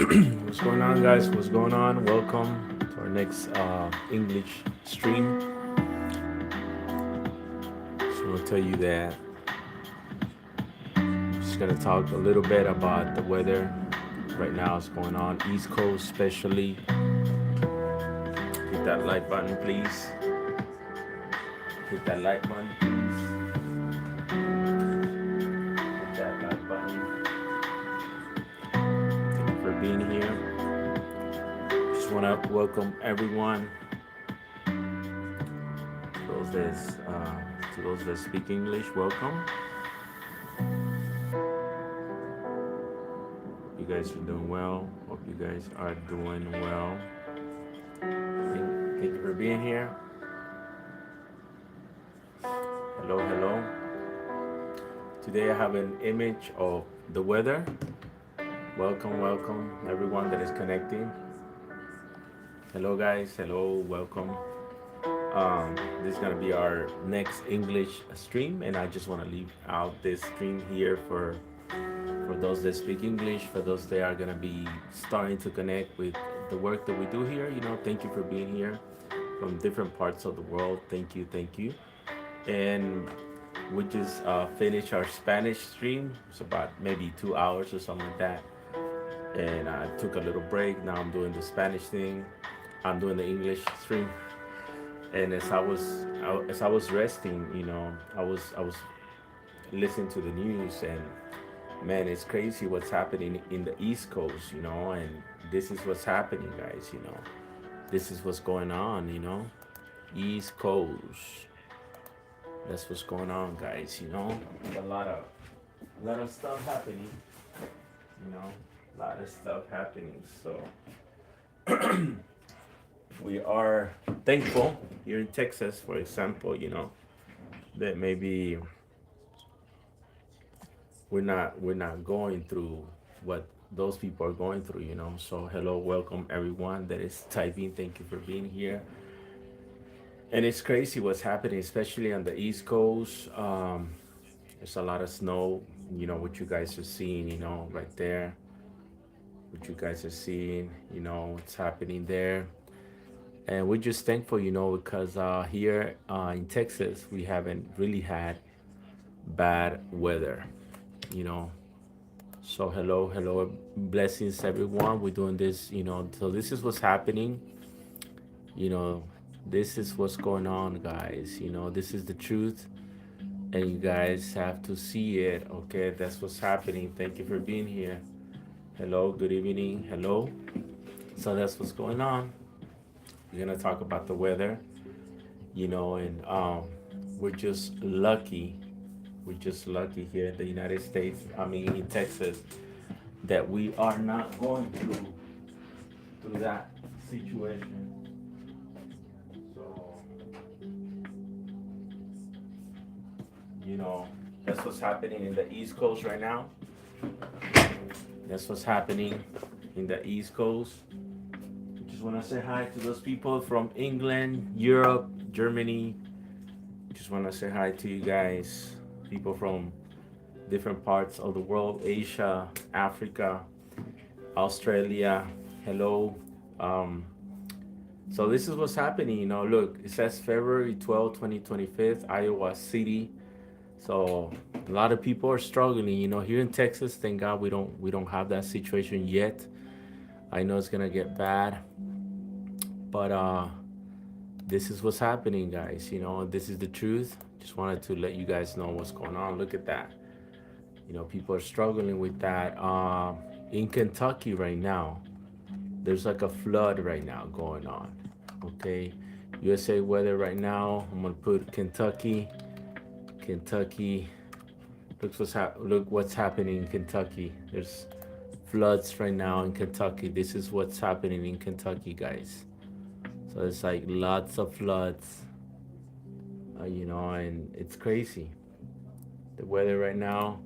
What's going on, guys? What's going on? Welcome to our next English stream. Just want to tell you that I'm just gonna talk a little bit about the weather right now. Is going on East Coast, especially. Hit that like button, please. Hit that like button, please. Hit that like button. Thank you for being here. Just want to welcome everyone. To those that speak English, welcome. You guys are doing well. Hope you guys are doing well. Thank you for being here. Hello, hello. Today I have an image of the weather. Welcome, welcome, everyone that is connecting. Hello, guys. Hello, welcome. This is gonna be our next English stream, and I just want to leave out this stream here for those that speak English, for those that are gonna be starting to connect with the work that we do here. Thank you for being here from different parts of the world. Thank you, thank you. And we just finished our Spanish stream. It's about maybe 2 hours or something like that. And I took a little break. Now I'm doing the Spanish thing. I'm doing the English stream. And as I was resting, I was listening to the news, and man, it's crazy what's happening in the East Coast, and this is what's happening, guys. This is what's going on. East Coast. That's what's going on, guys. A lot of stuff happening. A lot of stuff happening. So we are thankful here in Texas, for example, that maybe we're not going through what those people are going through. So hello, welcome everyone that is typing. Thank you for being here. And it's crazy what's happening, especially on the East Coast. There's a lot of snow, what you guys are seeing, right there. What you guys are seeing, what's happening there. And we're just thankful, because here in Texas, we haven't really had bad weather, you know. So hello, hello, blessings everyone. We're doing this, so this is what's happening, you know. This is what's going on, guys. This is the truth, and you guys have to see it. Okay, that's what's happening. Thank you for being here. Hello, good evening. Hello. So that's what's going on. We're gonna talk about the weather, and we're just lucky. We're just lucky here in the United States. I mean, in Texas, that we are not going through that situation. So, that's what's happening in the East Coast right now. That's what's happening in the East Coast. Just want to say hi to those people from England, Europe, Germany. Just want to say hi to you guys. People from different parts of the world: Asia, Africa, Australia. Hello. So this is what's happening. Look, it says February 12, 2025, Iowa City. So a lot of people are struggling. Here in Texas, thank God we don't have that situation yet. I know it's gonna get bad, but this is what's happening, guys. This is the truth. Just wanted to let you guys know what's going on. Look at that. People are struggling with that. In Kentucky right now, there's like a flood right now going on. Okay, USA weather right now. I'm gonna put Kentucky. Kentucky. Look what's happening in Kentucky. There's floods right now in Kentucky. This is what's happening in Kentucky, guys. So it's like lots of floods, and it's crazy. The weather right now.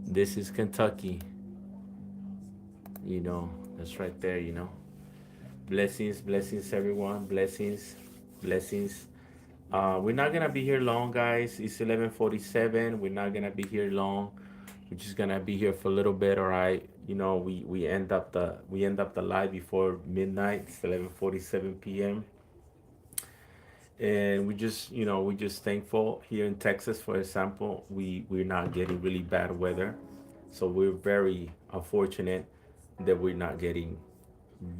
This is Kentucky. That's right there. Blessings, blessings, everyone. Blessings, blessings. We're not gonna be here long, guys. It's 11:47. We're not gonna be here long. We're just gonna be here for a little bit, all right? You know, we end up the live before midnight. It's 11:47 p.m. And we just, we're just thankful here in Texas, for example, we're not getting really bad weather. So we're very unfortunate that we're not getting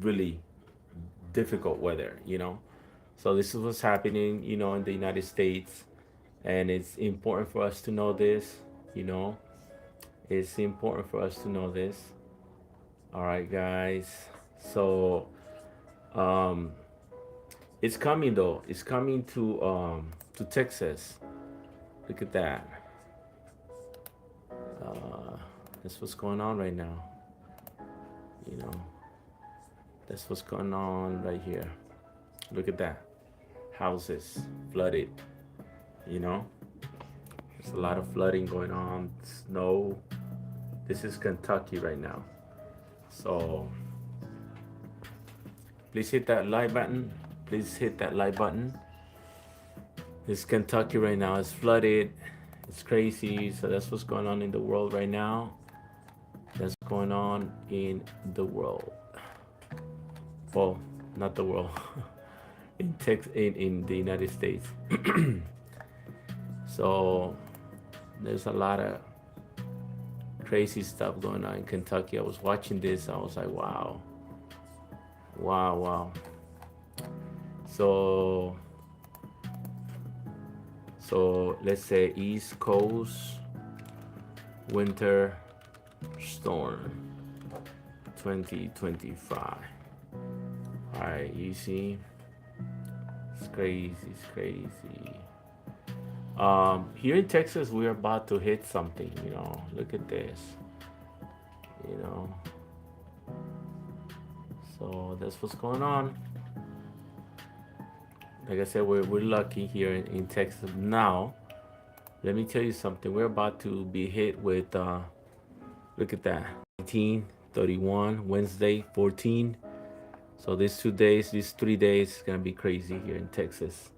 really difficult weather, So this is what's happening, in the United States. And it's important for us to know this, you know. It's important for us to know this. All right, guys. So, um, it's coming though. It's coming to Texas. Look at that. Uh, that's what's going on right now. You know, that's what's going on right here. Look at that. Houses flooded. You know, there's a lot of flooding going on. Snow. This is Kentucky right now. So please hit that like button. Please hit that like button. This Kentucky right now is flooded. It's crazy. So that's what's going on in the world right now. That's going on in the world. Well, not the world. in the United States. So there's a lot of crazy stuff going on in Kentucky. I was watching this. I was like, wow. Wow. So let's say East Coast winter storm 2025. All right, you see, it's crazy. Here in Texas, we're about to hit something. Look at this. So that's what's going on. Like I said, we're lucky here in Texas. Now, let me tell you something. We're about to be hit with, look at that, 19, 31, Wednesday, 14. So these 3 days, it's going to be crazy here in Texas.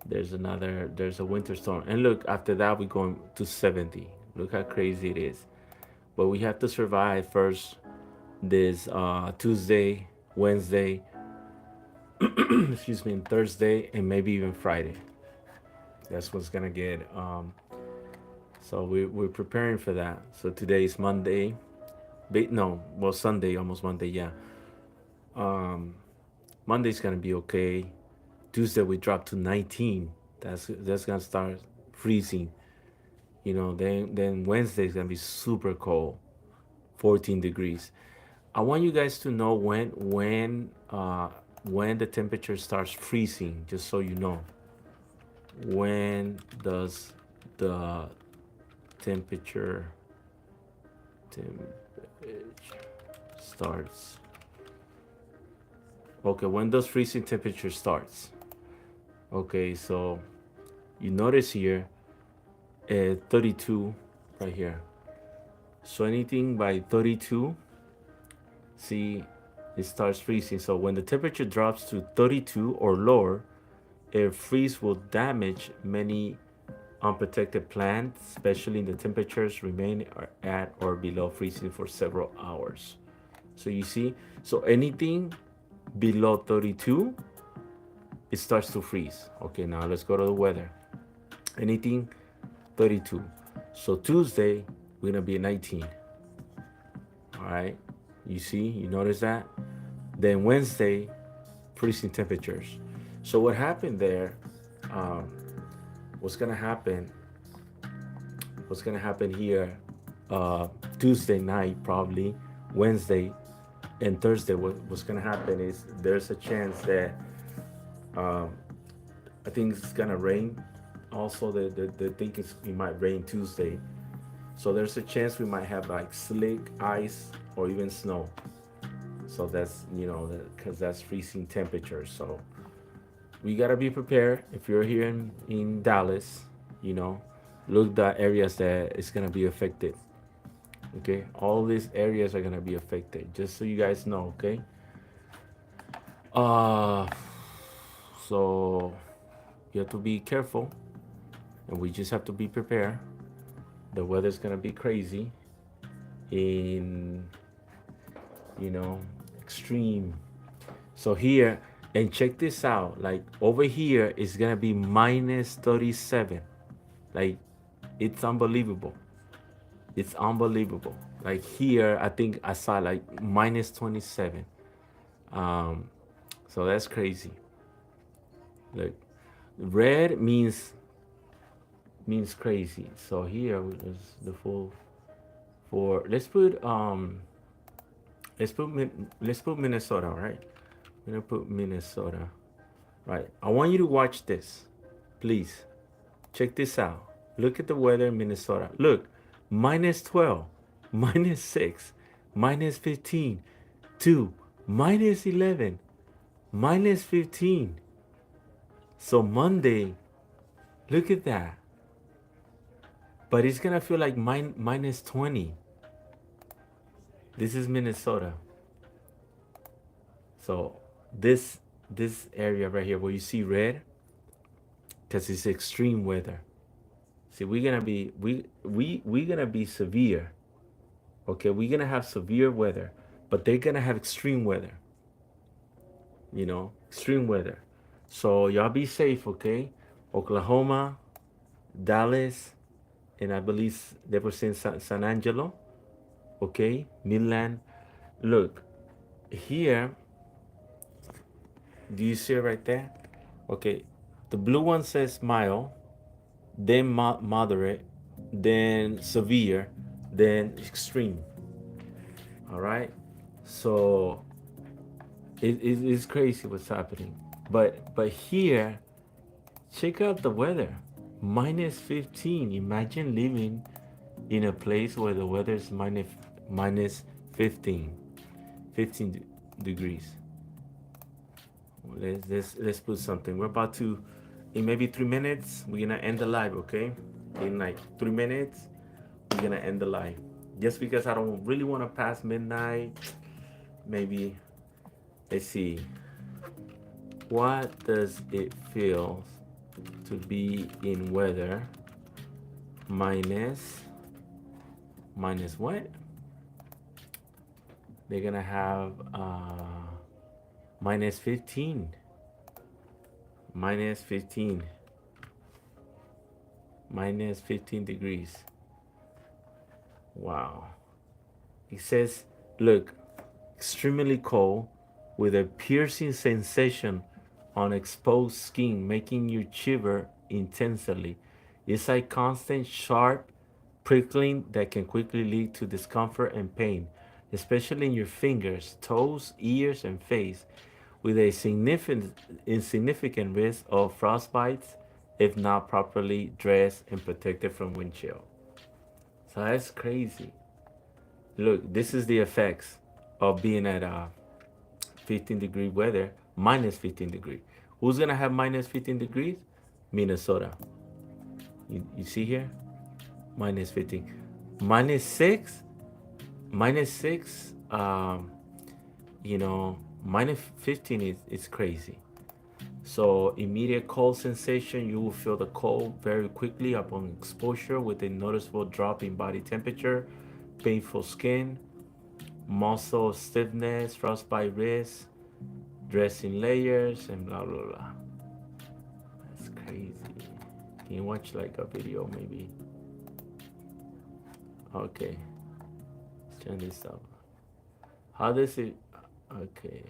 There's a winter storm. And look, after that, we're going to 70. Look how crazy it is. But we have to survive first this Tuesday, Wednesday, excuse me, and Thursday, and maybe even Friday. That's what's gonna get. So we're preparing for that. So today is Monday. Sunday, almost Monday. Yeah. Monday's gonna be okay. Tuesday we drop to 19. That's gonna start freezing. Then Wednesday's gonna be super cold, 14 degrees. I want you guys to know when the temperature starts freezing, just so you know. When does the temperature starts? Okay, when does freezing temperature starts? Okay, so you notice here, 32 right here. So anything by 32, see, it starts freezing. So when the temperature drops to 32 or lower, a freeze will damage many unprotected plants, especially in the temperatures remain at or below freezing for several hours. So you see, so anything below 32, it starts to freeze. Okay, now let's go to the weather. Anything 32. So Tuesday, we're gonna be at 19. All right, you see, you notice that? Then Wednesday, freezing temperatures. So what happened there, what's gonna happen here, Tuesday night, probably Wednesday and Thursday, what's gonna happen is there's a chance that I think it's gonna rain. Also, the thing is it might rain Tuesday. So there's a chance we might have like slick, ice, or even snow. So that's, because that's freezing temperature. So we gotta be prepared. If you're here in Dallas, look the areas that is gonna be affected. Okay, all these areas are gonna be affected. Just so you guys know, okay. So you have to be careful, and we just have to be prepared. The weather's gonna be crazy in, you know, extreme. So here, and check this out, like over here is gonna be minus 37. Like, it's unbelievable. It's unbelievable. Like here, I think I saw like minus 27. Um, so that's crazy. Look, red means crazy. So here is the full for. Let's put Minnesota, right? I'm gonna put Minnesota, right? I want you to watch this, please. Check this out. Look at the weather in Minnesota. Look, minus 12, minus 6, minus 15, 2, minus 11, minus 15. So Monday, look at that. But it's gonna feel like minus 20. This is Minnesota. So this area right here where you see red, because it's extreme weather. See, we're gonna be severe. Okay, we're gonna have severe weather, but they're gonna have extreme weather. You know, extreme weather. So y'all be safe, okay? Oklahoma, Dallas, and I believe they were saying San Angelo, okay? Midland. Look, here, do you see it right there? Okay, the blue one says mild, then moderate, then severe, then extreme. All right, so it's crazy what's happening. But here, check out the weather. Minus 15. Imagine living in a place where the weather is minus 15. 15 degrees. Let's put something. We're about to, in maybe 3 minutes, we're gonna end the live, okay? In like 3 minutes, we're gonna end the live. Just because I don't really want to pass midnight. Maybe, let's see. What does it feel to be in weather minus what? They're gonna have minus 15. Minus 15. Minus 15 degrees. Wow. It says, look, extremely cold with a piercing sensation on exposed skin, making you shiver intensely. It's like constant, sharp prickling that can quickly lead to discomfort and pain, especially in your fingers, toes, ears, and face, with a insignificant risk of frostbites if not properly dressed and protected from wind chill. So that's crazy. Look, this is the effects of being at 15-degree weather, minus 15 degrees. Who's gonna have minus 15 degrees? Minnesota. You see here? Minus 15. Minus 6? Minus 6, you know, minus 15 is crazy. So immediate cold sensation, you will feel the cold very quickly upon exposure with a noticeable drop in body temperature, painful skin, muscle stiffness, frostbite risk, dressing layers, and blah blah blah. That's crazy. Can you watch like a video maybe? Okay. Let's turn this up. How does it okay.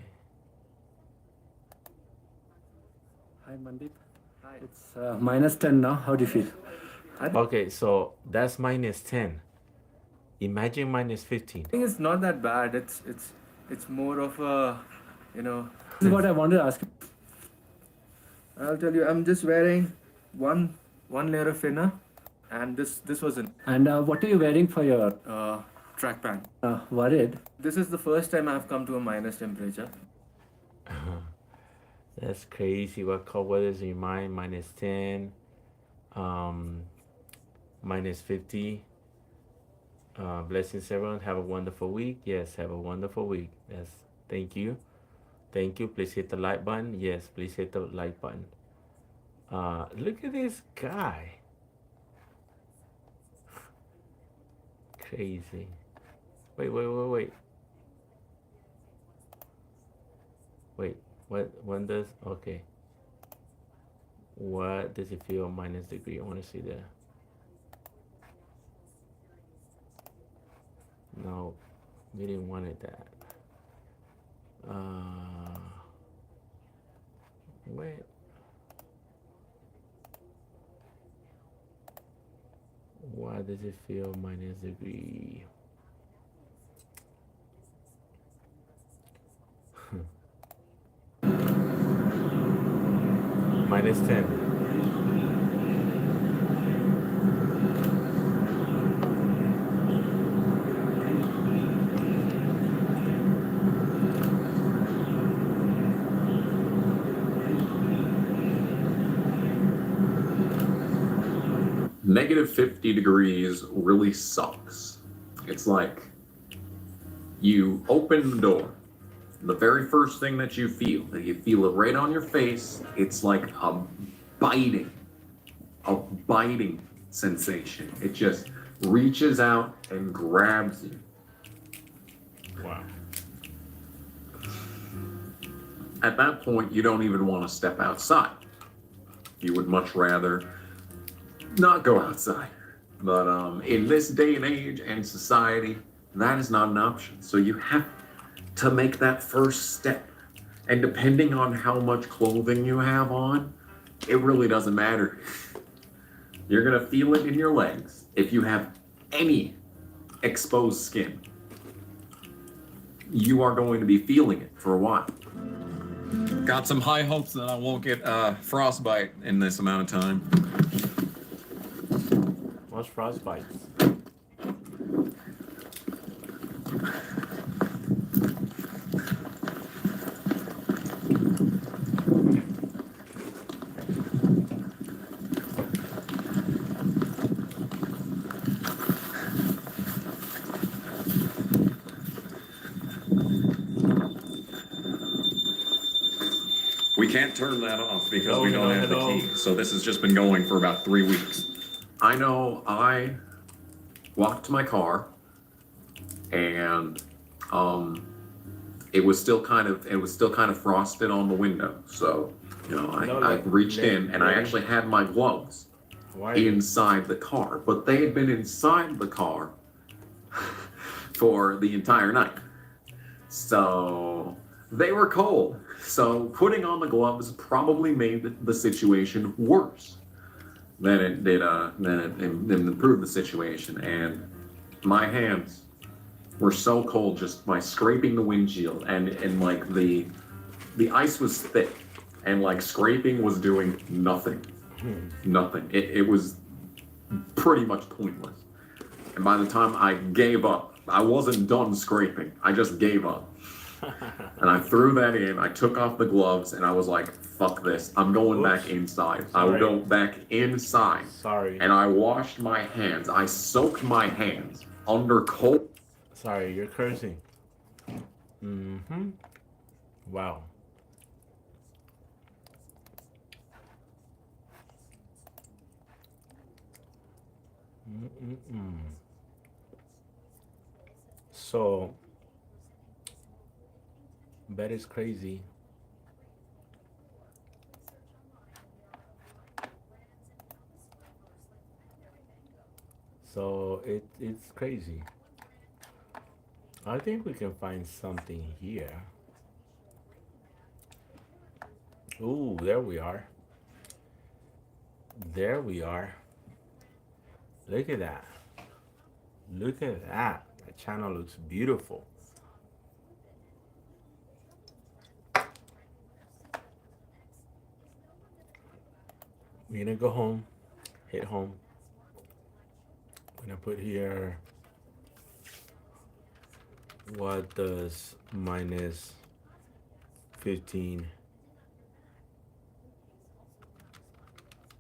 Hi, Mandeep. Hi. It's minus 10 now. How do you feel? Okay, so that's minus 10. Imagine minus 15. I think it's not that bad. It's more of a, you know. This is what I wanted to ask you. I'll tell you. I'm just wearing one layer of inner, and this was in. And what are you wearing for your track pant? Worried. This is the first time I've come to a minus temperature. That's crazy. What cold weather is in your mind? Minus 10, minus 50. Blessings, everyone. Have a wonderful week. Yes, have a wonderful week. Yes, thank you. Thank you. Please hit the like button. Yes, please hit the like button. Look at this guy. crazy. Wait. Wait, when does, okay. What does it feel minus degree? I want to see that. No, we didn't want it that. Wait. Why does it feel minus degree? Minus 10. Negative 50 degrees really sucks. It's like you open the door. The very first thing that you feel it right on your face. It's like biting, a biting sensation. It just reaches out and grabs you. Wow. At that point, you don't even want to step outside. You would much rather not go outside. But in this day and age and society, that is not an option. So you have to make that first step. And depending on how much clothing you have on, it really doesn't matter. You're gonna feel it in your legs. If you have any exposed skin, you are going to be feeling it for a while. Got some high hopes that I won't get frostbite in this amount of time. What's frostbite? We can't turn that off because we don't have the key. So this has just been going for about 3 weeks. I know I walked to my car and it was still kind of frosted on the window. So, I reached in and I actually had my gloves inside the car, but they had been inside the car for the entire night. So they were cold. So putting on the gloves probably made the situation worse than it did, than it improved the situation. And my hands were so cold just by scraping the windshield, and like the ice was thick, and like scraping was doing nothing. Nothing. It was pretty much pointless. And by the time I gave up, I wasn't done scraping. I just gave up. And I threw that in, I took off the gloves, and I was like, fuck this. I'm going back inside. I will go back inside. Sorry. And I washed my hands. I soaked my hands under cold. Sorry, you're cursing. Mm-hmm. Wow. Mm-mm-mm. So, that is crazy. So it's crazy. I think we can find something here. Ooh, there we are. There we are. Look at that. Look at that. The channel looks beautiful. We're gonna go home, hit home. I'm gonna put here, what does minus 15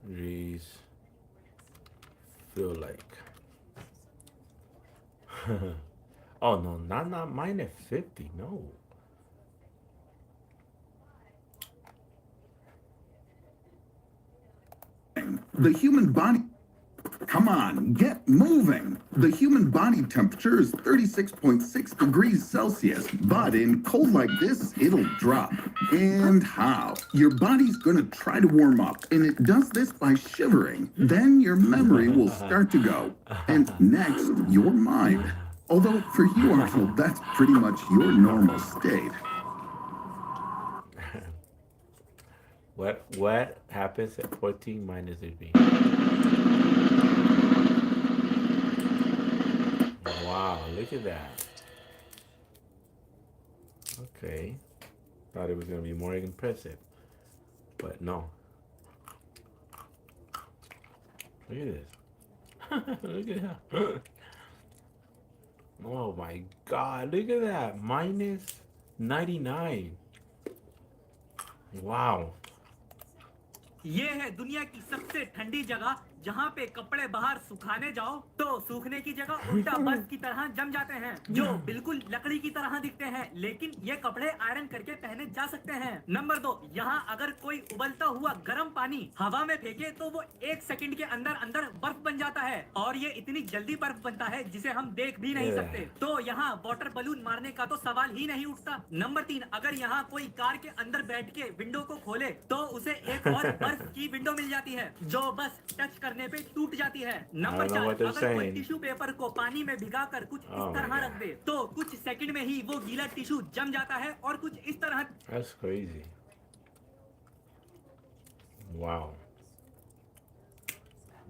degrees feel like? Oh no, not minus 50, no. The human body. come on, get moving. The human body temperature is 36.6 degrees Celsius, but in cold like this, it'll drop. And how? Your body's gonna try to warm up, and it does this by shivering. Then your memory will start to go. And next, your mind. Although for you, Arnold, that's pretty much your normal state. What happens at 14 minus 18? Wow, look at that. Okay. Thought it was gonna be more impressive. But no. Look at this. Look at that. Oh my god, look at that. Minus 99. Wow. ये है दुनिया की सबसे ठंडी जगह जहाँ पे कपड़े बाहर सुखाने जाओ तो सूखने की जगह उल्टा बर्फ की तरह जम जाते हैं जो बिल्कुल लकड़ी की तरह दिखते हैं लेकिन ये कपड़े आयरन करके पहने जा सकते हैं। नंबर 2, यहाँ अगर कोई उबलता हुआ गर्म पानी हवा में फेंके तो वो 1 सेकंड के अंदर अंदर बर्फ बन जाता है और ये इतनी जल्दी बर्फ बनता है जिसे हम देख भी नहीं सकते। तो यहाँ वाटर बलून मारने का तो सवाल ही नहीं उठता। नंबर 3, अगर यहाँ कोई कार के अंदर बैठ के विंडो को खोले तो उसे एक और बर्फ की विंडो मिल जाती है जो बस टच करने पे टूट जाती है। नंबर 4, अगर कोई टिश्यू पेपर को पानी में भिगाकर कुछ इस तरह रख दे तो कुछ सेकंड में ही वो गीला टिश्यू जम जाता है और कुछ इस तरह। That's crazy. Wow.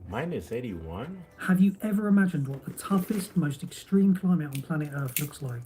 Minus 81? Have you ever imagined what the toughest, most extreme climate on planet Earth looks like?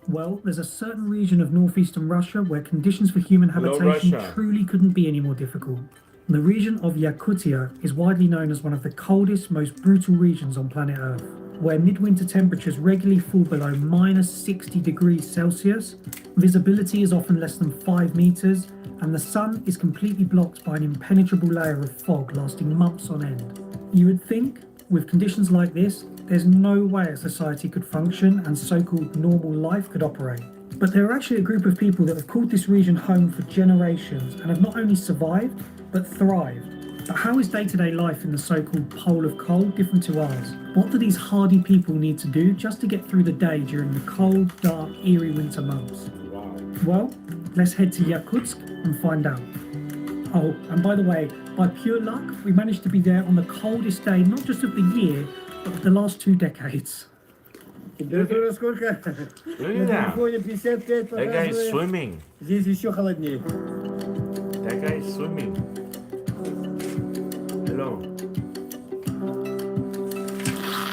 Well, there's a certain region of northeastern Russia where conditions for human habitation Russia. truly couldn't be any more difficult. The region of Yakutia is widely known as one of the coldest, most brutal regions on planet Earth, where midwinter temperatures regularly fall below minus 60 degrees Celsius, visibility is often less than 5 meters, and the sun is completely blocked by an impenetrable layer of fog lasting months on end. You would think, with conditions like this, there's no way a society could function and so-called normal life could operate. But there are actually a group of people that have called this region home for generations and have not only survived, but thrived. But how is day-to-day life in the so-called pole of cold different to ours? What do these hardy people need to do just to get through the day during the cold, dark, eerie winter months? Wow. Well, let's head to Yakutsk and find out. Oh, and by the way, by pure luck, we managed to be there on the coldest day, not just of the year, but of the last 2 decades. Температура сколько? Look at На that. телефоне 55 That guy is показывает. swimming. Здесь еще холоднее. That guy is swimming. Hello.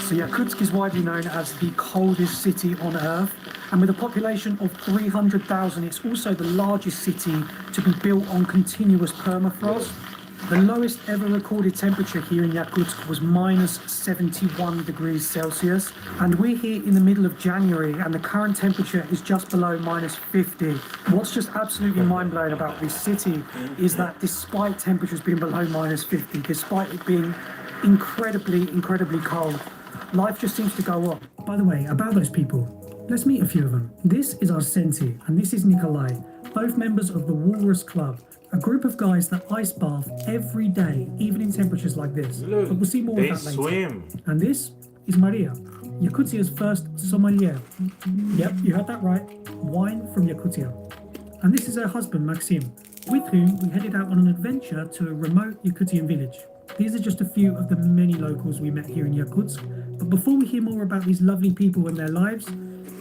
So Yakutsk is widely known as the coldest city on Earth, and with a population of 300,000, it's also the largest city to be built on continuous permafrost. The lowest ever recorded temperature here in Yakutsk was minus 71 degrees Celsius, and we're here in the middle of January, and the current temperature is just below minus 50. What's just absolutely mind-blowing about this city is that despite temperatures being below minus 50, despite it being incredibly, incredibly cold, life just seems to go on. By the way, about those people, let's meet a few of them. This is Arsenti, and this is Nikolai, both members of the Walrus Club, a group of guys that ice bath every day, even in temperatures like this. Look, But we'll see more they of that later. swim. And this is Maria, Yakutia's first sommelier. Yep, you heard that right. Wine from Yakutia. And this is her husband, Maxim, with whom we headed out on an adventure to a remote Yakutian village. These are just a few of the many locals we met here in Yakutsk. But before we hear more about these lovely people and their lives,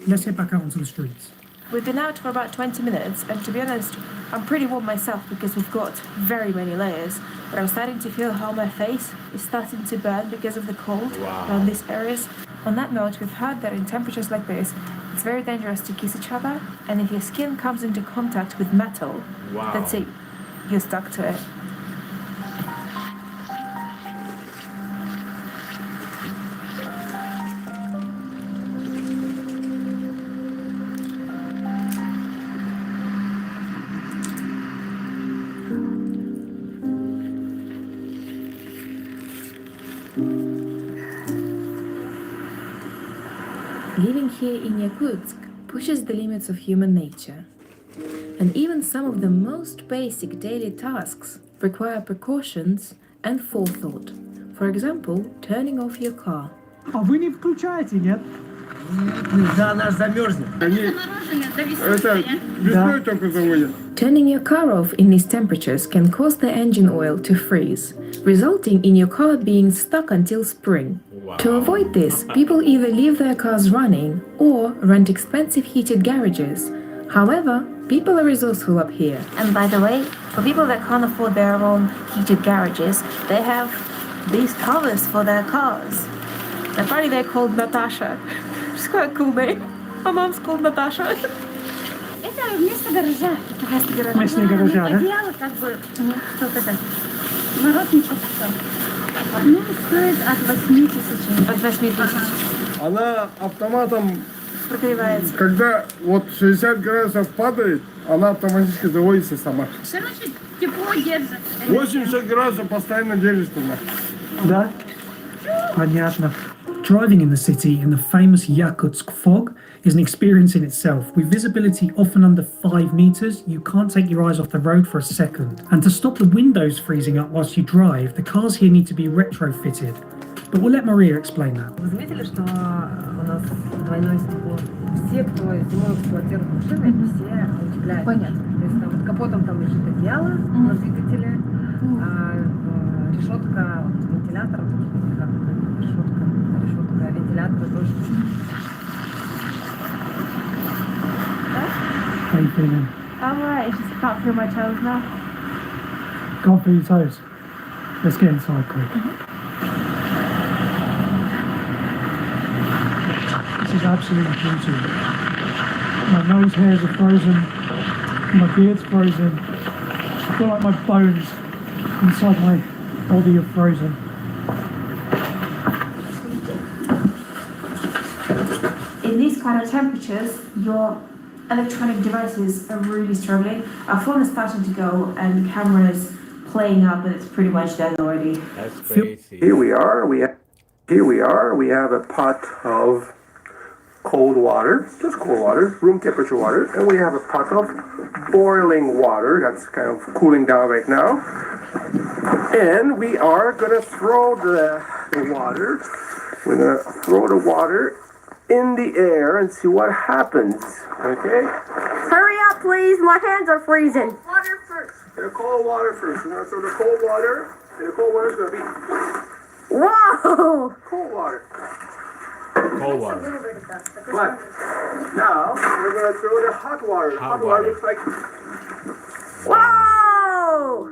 let's head back out onto the streets. We've been out for about 20 minutes, and to be honest, I'm pretty warm myself because we've got very many layers, but I'm starting to feel how my face is starting to burn because of the cold around these areas. On that note, we've heard that in temperatures like this, it's very dangerous to kiss each other, and if your skin comes into contact with metal, that's it, you're stuck to it. Living here in Yakutsk pushes the limits of human nature. And even some of the most basic daily tasks require precautions and forethought. For example, turning off your car. А вы не включаете, нет? Да, она замерзнет. Да. Turning your car off in these temperatures can cause the engine oil to freeze, resulting in your car being stuck until spring. To avoid this, people either leave their cars running or rent expensive heated garages. However, people are resourceful up here. And by the way, for people that can't afford their own heated garages, they have these covers for their cars. Apparently they're called Natasha. It's quite a cool name. My mom's called Natasha. Это вместо гаража. Вместо гаража, да? Одеяло как бы, вот это, воротничек все. Одно стоит от 8 тысяч. От 8 тысяч. Она автоматом, Прогревается. когда вот 60 градусов падает, она автоматически заводится сама. Короче, тепло держит. 80 градусов постоянно держится она. Да? Понятно. Driving in the city in the famous Yakutsk fog is an experience in itself. With visibility often under 5 meters, you can't take your eyes off the road for a second. And to stop the windows freezing up whilst you drive, the cars here need to be retrofitted. But we'll let Maria explain that. Вы заметили, что у нас двойное стекло? Все, кто зимой эксплуатирует машины, все утепляют. Понятно. То есть там, под капотом там лежит одеяло на двигателе, а решетка вентилятора, как решетка вентилятора тоже. How you feeling? Alright, just can't feel my toes now. Can't feel your toes. Let's get inside quick. This is absolutely beautiful. My nose hairs are frozen. My beard's frozen. I feel like my bones inside my body are frozen. In these kind of temperatures, your electronic devices are really struggling. Our phone is starting to go and the camera is playing up, but it's pretty much dead already. That's crazy. Here we are. We have a pot of cold water, just cold water, room temperature water, and we have a pot of boiling water that's kind of cooling down right now. And we are gonna throw the water. We're gonna throw the water in the air and see what happens. Okay? Hurry up, please. My hands are freezing. Water first. The cold water first. We're gonna throw the cold water. And the cold water is gonna be Whoa! cold water. Cold water. But now we're gonna throw the hot water. The hot water looks like Whoa!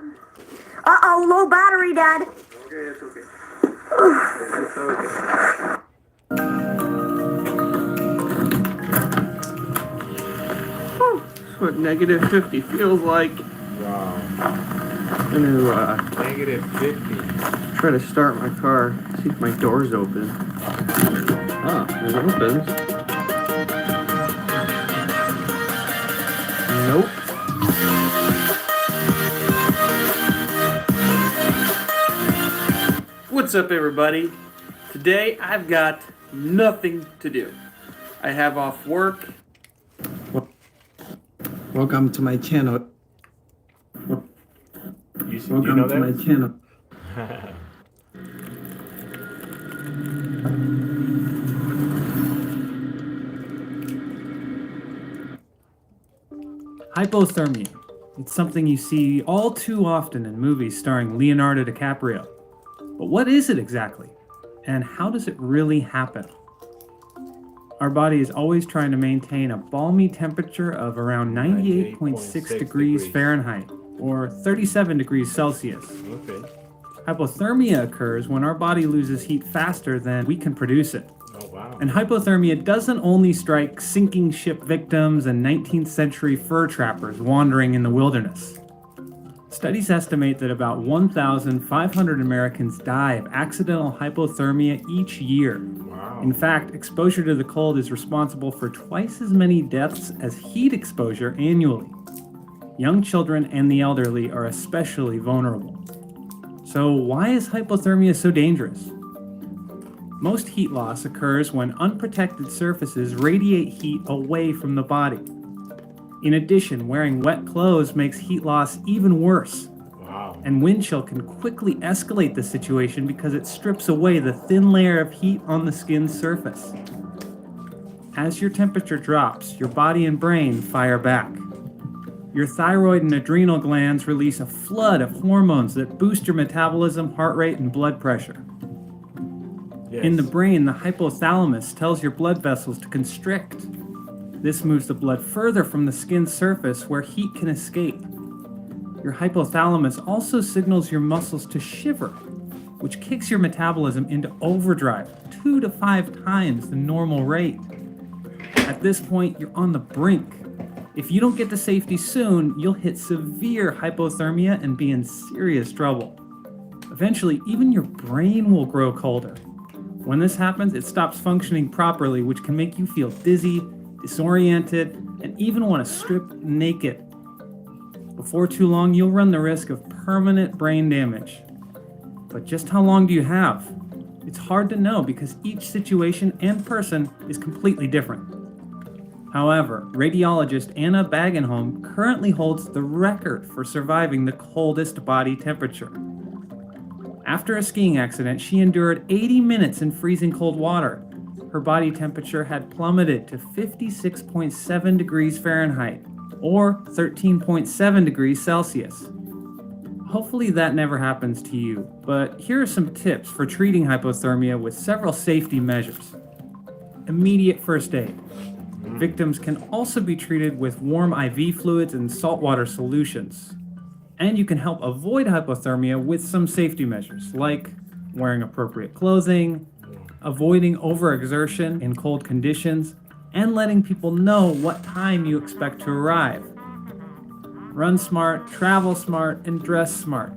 Uh-oh, low battery, Dad. okay, it's okay. It's okay. That's what negative 50 feels like. Wow. I'm gonna Negative 50. try to start my car, see if my door's open. Ah, it opens. Nope. What's up, everybody? Today I've got nothing to do. I have off work. Welcome to my channel. You Welcome know to that? my channel. Hypothermia. It's something you see all too often in movies starring Leonardo DiCaprio. But what is it exactly? And how does it really happen? Our body is always trying to maintain a balmy temperature of around 98.6 degrees Fahrenheit, or 37 degrees Celsius. Okay. Hypothermia occurs when our body loses heat faster than we can produce it. Oh, wow. And hypothermia doesn't only strike sinking ship victims and 19th century fur trappers wandering in the wilderness. Studies estimate that about 1,500 Americans die of accidental hypothermia each year. Wow. In fact, exposure to the cold is responsible for twice as many deaths as heat exposure annually. Young children and the elderly are especially vulnerable. So why is hypothermia so dangerous? Most heat loss occurs when unprotected surfaces radiate heat away from the body. In addition, wearing wet clothes makes heat loss even worse. Wow. And wind chill can quickly escalate the situation because it strips away the thin layer of heat on the skin's surface. As your temperature drops, your body and brain fire back. Your thyroid and adrenal glands release a flood of hormones that boost your metabolism, heart rate, and blood pressure. Yes. In the brain, the hypothalamus tells your blood vessels to constrict. This moves the blood further from the skin's surface where heat can escape. Your hypothalamus also signals your muscles to shiver, which kicks your metabolism into overdrive 2 to 5 times the normal rate. At this point, you're on the brink. If you don't get to safety soon, you'll hit severe hypothermia and be in serious trouble. Eventually, even your brain will grow colder. When this happens, it stops functioning properly, which can make you feel dizzy, disoriented, and even want to strip naked. Before too long, you'll run the risk of permanent brain damage. But just how long do you have? It's hard to know because each situation and person is completely different. However, radiologist Anna Bagenholm currently holds the record for surviving the coldest body temperature. After a skiing accident, she endured 80 minutes in freezing cold water. Her body temperature had plummeted to 56.7 degrees Fahrenheit, or 13.7 degrees Celsius. Hopefully that never happens to you, but here are some tips for treating hypothermia with several safety measures. Immediate first aid. Victims can also be treated with warm IV fluids and saltwater solutions. And you can help avoid hypothermia with some safety measures, like wearing appropriate clothing, avoiding overexertion in cold conditions, and letting people know what time you expect to arrive. Run smart, travel smart, and dress smart.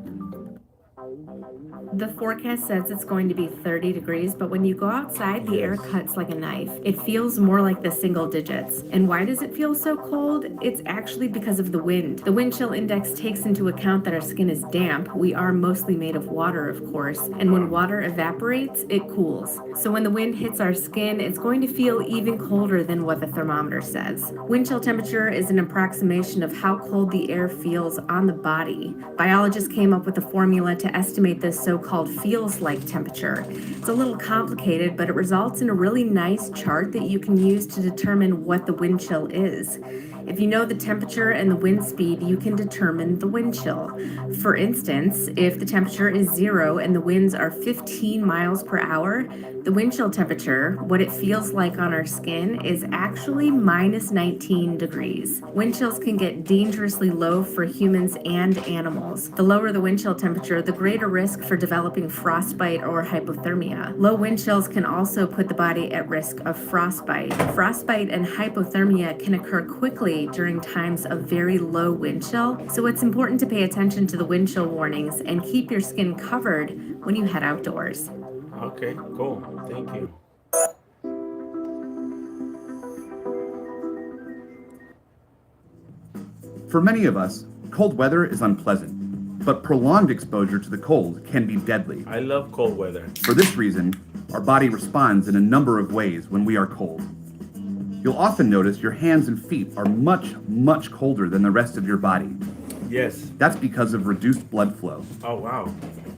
The forecast says it's going to be 30 degrees, but when you go outside, the air cuts like a knife. It feels more like the single digits. And why does it feel so cold? It's actually because of the wind. The wind chill index takes into account that our skin is damp. We are mostly made of water, of course. And when water evaporates, it cools. So when the wind hits our skin, it's going to feel even colder than what the thermometer says. Wind chill temperature is an approximation of how cold the air feels on the body. Biologists came up with a formula to estimate this so-called feels like temperature. It's a little complicated, but it results in a really nice chart that you can use to determine what the wind chill is. If you know the temperature and the wind speed, you can determine the wind chill. For instance, if the temperature is 0 and the winds are 15 miles per hour, the wind chill temperature, what it feels like on our skin, is actually minus 19 degrees. Wind chills can get dangerously low for humans and animals. The lower the wind chill temperature, the greater risk for developing frostbite or hypothermia. Low wind chills can also put the body at risk of frostbite. Frostbite and hypothermia can occur quickly during times of very low wind chill, so it's important to pay attention to the wind chill warnings and keep your skin covered when you head outdoors. Okay, cool. Thank you. For many of us, cold weather is unpleasant, but prolonged exposure to the cold can be deadly. I love cold weather. For this reason, our body responds in a number of ways when we are cold. You'll often notice your hands and feet are much, much colder than the rest of your body. Yes. That's because of reduced blood flow. Oh, wow.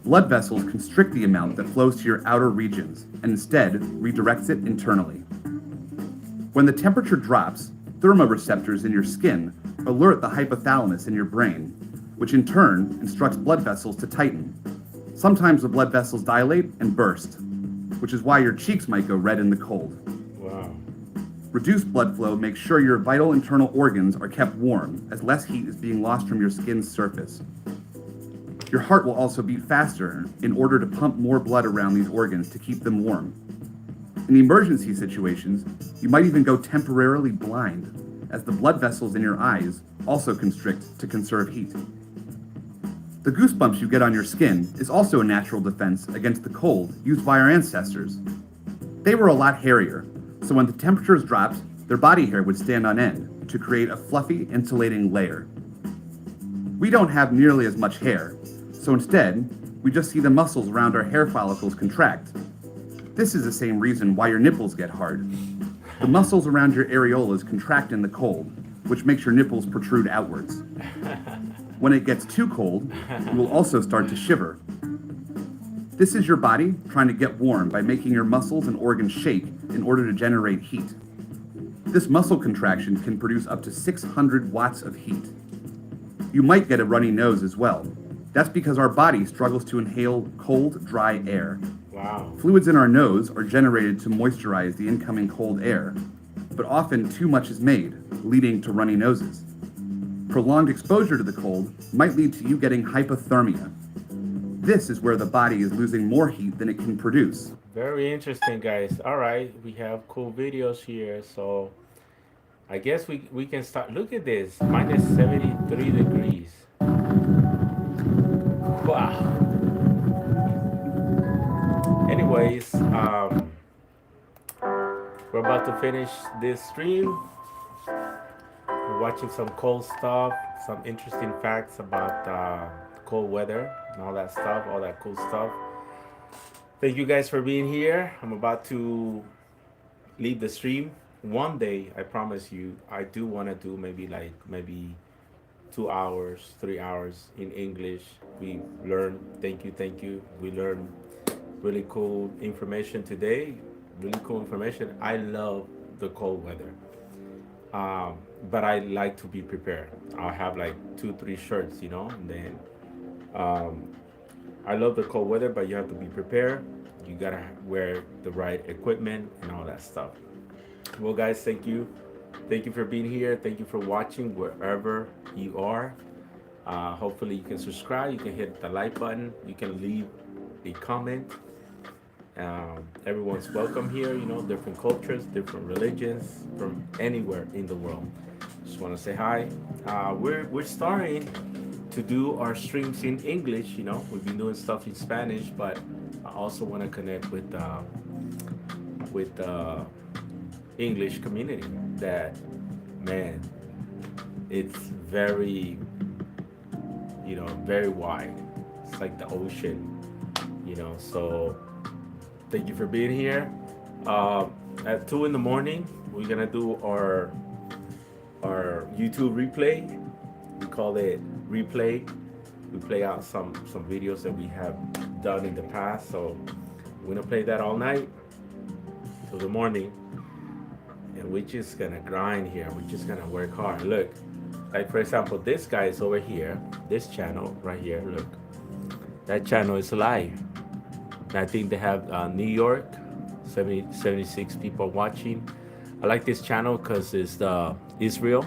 Blood vessels constrict the amount that flows to your outer regions and instead redirects it internally. When the temperature drops, thermoreceptors in your skin alert the hypothalamus in your brain, which in turn instructs blood vessels to tighten. Sometimes the blood vessels dilate and burst, which is why your cheeks might go red in the cold. Wow. Reduced blood flow makes sure your vital internal organs are kept warm, as less heat is being lost from your skin's surface. Your heart will also beat faster in order to pump more blood around these organs to keep them warm. In emergency situations, you might even go temporarily blind, as the blood vessels in your eyes also constrict to conserve heat. The goosebumps you get on your skin is also a natural defense against the cold used by our ancestors. They were a lot hairier, so when the temperatures dropped, their body hair would stand on end to create a fluffy, insulating layer. We don't have nearly as much hair, so instead, we just see the muscles around our hair follicles contract. This is the same reason why your nipples get hard. The muscles around your areolas contract in the cold, which makes your nipples protrude outwards. When it gets too cold, you will also start to shiver. This is your body trying to get warm by making your muscles and organs shake in order to generate heat. This muscle contraction can produce up to 600 watts of heat. You might get a runny nose as well. That's because our body struggles to inhale cold, dry air. Wow. Fluids in our nose are generated to moisturize the incoming cold air, but often too much is made, leading to runny noses. Prolonged exposure to the cold might lead to you getting hypothermia. This is where the body is losing more heat than it can produce. Very interesting, guys. All right, we have cool videos here, so I guess we can start. Look at this, minus 73 degrees. Wow. Anyways, we're about to finish this stream. We're watching some cold stuff, some interesting facts about cold weather and all that stuff, all that cool stuff. Thank you guys for being here. I'm about to leave the stream. One day, I promise you, I do want to do maybe 2 hours, 3 hours in English. We learn, thank you. We learned really cool information today. Really cool information. I love the cold weather. But I like to be prepared. I'll have like 2-3 shirts, and then I love the cold weather, but you have to be prepared. You gotta wear the right equipment and all that stuff. Well, guys, thank you for being here. Thank you for watching wherever you are. Hopefully you can subscribe, you can hit the like button, you can leave a comment. Everyone's welcome here, different cultures, different religions, from anywhere in the world. Just want to say hi. We're starting to do our streams in English. We've been doing stuff in Spanish, but I also want to connect with the English community. That, man, it's very very wide. It's like the ocean, so thank you for being here. At 2 in the morning, we're gonna do our YouTube replay. We call it replay. We play out some videos that we have done in the past. So we're gonna play that all night till the morning, and we're just gonna grind here. We're just gonna work hard. Look, like for example, this guy is over here. This channel right here. Look, that channel is live. And I think they have New York, 76 people watching. I like this channel because it's Israel,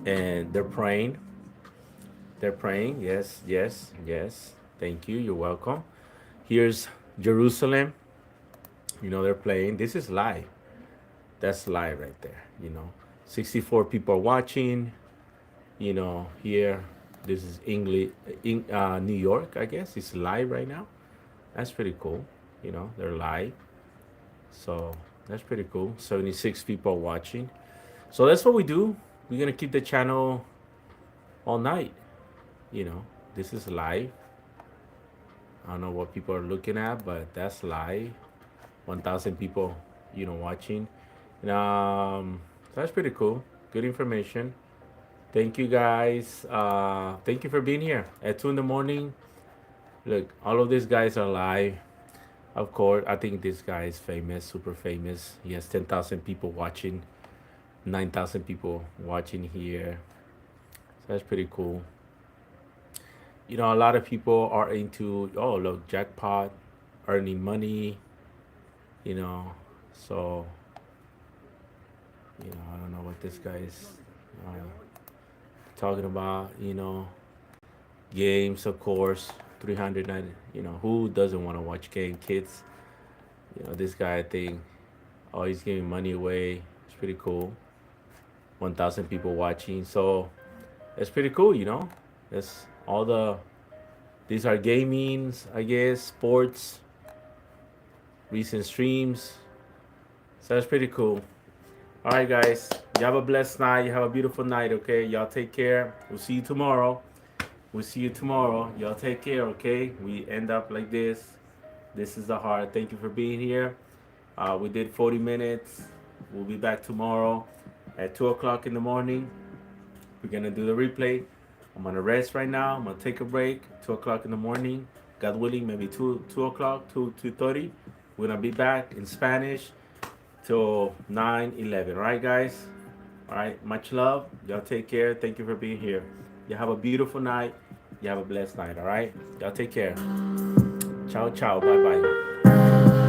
and they're praying. They're praying. Yes. Thank you. You're welcome. Here's Jerusalem. They're playing. This is live. That's live right there. 64 people are watching. Here, this is New York, I guess. It's live right now. That's pretty cool. They're live. So that's pretty cool. 76 people watching. So that's what we do. We're going to keep the channel all night. This is live. I don't know what people are looking at, but that's live. 1,000 people, watching. So that's pretty cool. Good information. Thank you guys. Thank you for being here at 2 in the morning. Look, all of these guys are live. Of course, I think this guy is famous, super famous. He has 10,000 people watching, 9,000 people watching here. So that's pretty cool. A lot of people are into, oh, look, jackpot, earning money, so, I don't know what this guy is talking about, games, of course, 390, who doesn't want to watch game, kids? This guy, I think, oh, he's giving money away. It's pretty cool. 1,000 people watching, so it's pretty cool, That's these are gamings, I guess, sports, recent streams. So that's pretty cool. All right, guys, you have a blessed night. You have a beautiful night, okay? Y'all take care. We'll see you tomorrow. Y'all take care, okay? We end up like this. This is the heart. Thank you for being here. We did 40 minutes. We'll be back tomorrow at 2 o'clock in the morning. We're going to do the replay. I'm gonna rest right now. I'm gonna take a break. 2 o'clock in the morning. God willing, maybe 2 o'clock, 2:30. We're gonna be back in Spanish till 9:11. All right, guys. All right. Much love. Y'all take care. Thank you for being here. You have a beautiful night. You have a blessed night. All right. Y'all take care. Ciao, ciao. Bye, bye.